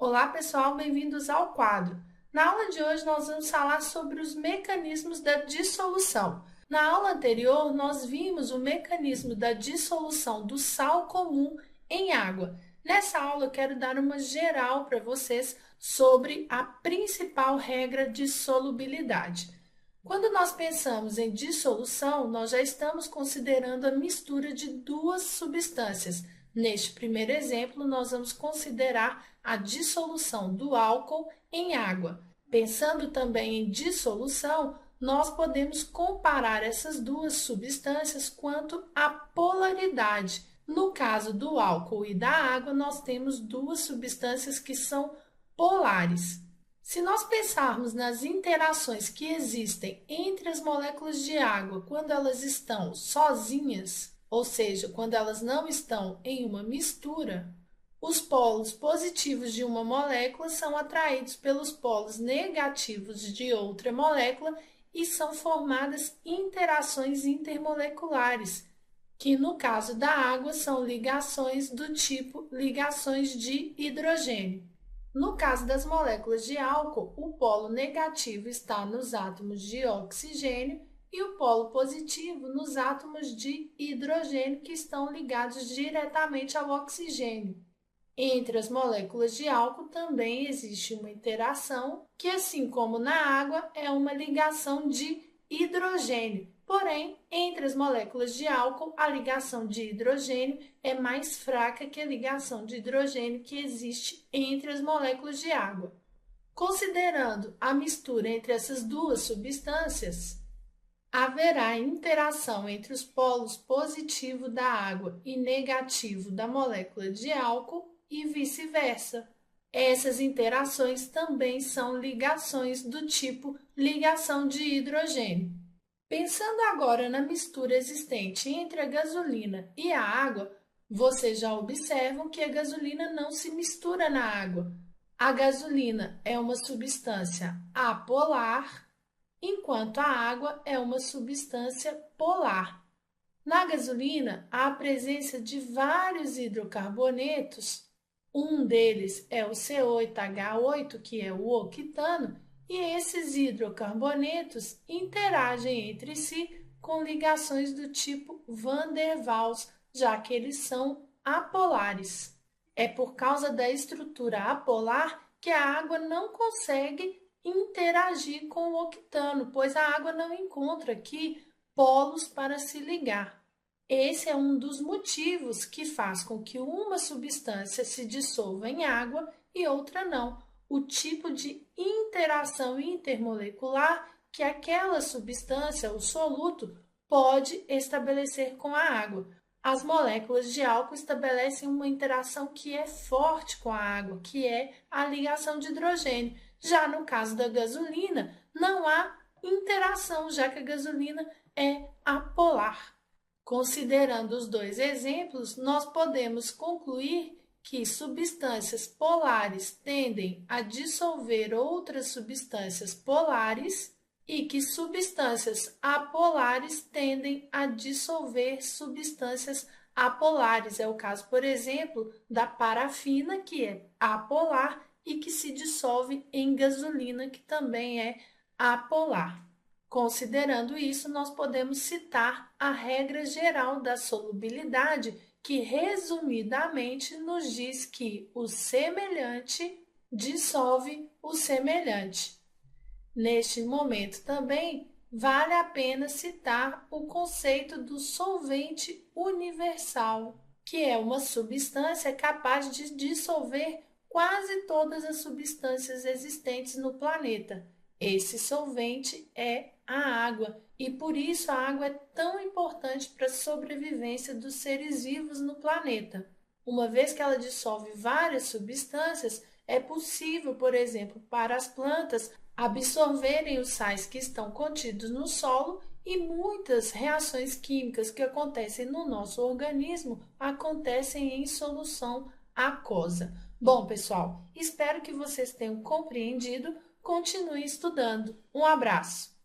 Olá, pessoal, bem-vindos ao quadro. Na aula de hoje, nós vamos falar sobre os mecanismos da dissolução. Na aula anterior, nós vimos o mecanismo da dissolução do sal comum em água. Nessa aula, eu quero dar uma geral para vocês sobre a principal regra de solubilidade. Quando nós pensamos em dissolução, nós já estamos considerando a mistura de duas substâncias. Neste primeiro exemplo, nós vamos considerar a dissolução do álcool em água. Pensando também em dissolução, nós podemos comparar essas duas substâncias quanto à polaridade. No caso do álcool e da água, nós temos duas substâncias que são polares. Se nós pensarmos nas interações que existem entre as moléculas de água quando elas estão sozinhas, ou seja, quando elas não estão em uma mistura, os polos positivos de uma molécula são atraídos pelos polos negativos de outra molécula e são formadas interações intermoleculares, que no caso da água são ligações do tipo ligações de hidrogênio. No caso das moléculas de álcool, o polo negativo está nos átomos de oxigênio e o polo positivo nos átomos de hidrogênio que estão ligados diretamente ao oxigênio. Entre as moléculas de álcool também existe uma interação que, assim como na água, é uma ligação de hidrogênio. Porém, entre as moléculas de álcool, a ligação de hidrogênio é mais fraca que a ligação de hidrogênio que existe entre as moléculas de água. Considerando a mistura entre essas duas substâncias, haverá interação entre os polos positivo da água e negativo da molécula de álcool e vice-versa. Essas interações também são ligações do tipo ligação de hidrogênio. Pensando agora na mistura existente entre a gasolina e a água, vocês já observam que a gasolina não se mistura na água. A gasolina é uma substância apolar, enquanto a água é uma substância polar. Na gasolina, há a presença de vários hidrocarbonetos, um deles é o C8H8, que é o octano, e esses hidrocarbonetos interagem entre si com ligações do tipo van der Waals, já que eles são apolares. É por causa da estrutura apolar que a água não consegue interagir com o octano, pois a água não encontra aqui polos para se ligar. Esse é um dos motivos que faz com que uma substância se dissolva em água e outra não. O tipo de interação intermolecular que aquela substância, o soluto, pode estabelecer com a água. As moléculas de álcool estabelecem uma interação que é forte com a água, que é a ligação de hidrogênio. Já no caso da gasolina, não há interação, já que a gasolina é apolar. Considerando os dois exemplos, nós podemos concluir que substâncias polares tendem a dissolver outras substâncias polares e que substâncias apolares tendem a dissolver substâncias apolares. É o caso, por exemplo, da parafina, que é apolar e que se dissolve em gasolina, que também é apolar. Considerando isso, nós podemos citar a regra geral da solubilidade, que resumidamente nos diz que o semelhante dissolve o semelhante. Neste momento também vale a pena citar o conceito do solvente universal, que é uma substância capaz de dissolver quase todas as substâncias existentes no planeta. Esse solvente é a água, e por isso a água é tão importante para a sobrevivência dos seres vivos no planeta. Uma vez que ela dissolve várias substâncias, é possível, por exemplo, para as plantas absorverem os sais que estão contidos no solo e muitas reações químicas que acontecem no nosso organismo acontecem em solução aquosa. Bom, pessoal, espero que vocês tenham compreendido. Continue estudando. Um abraço!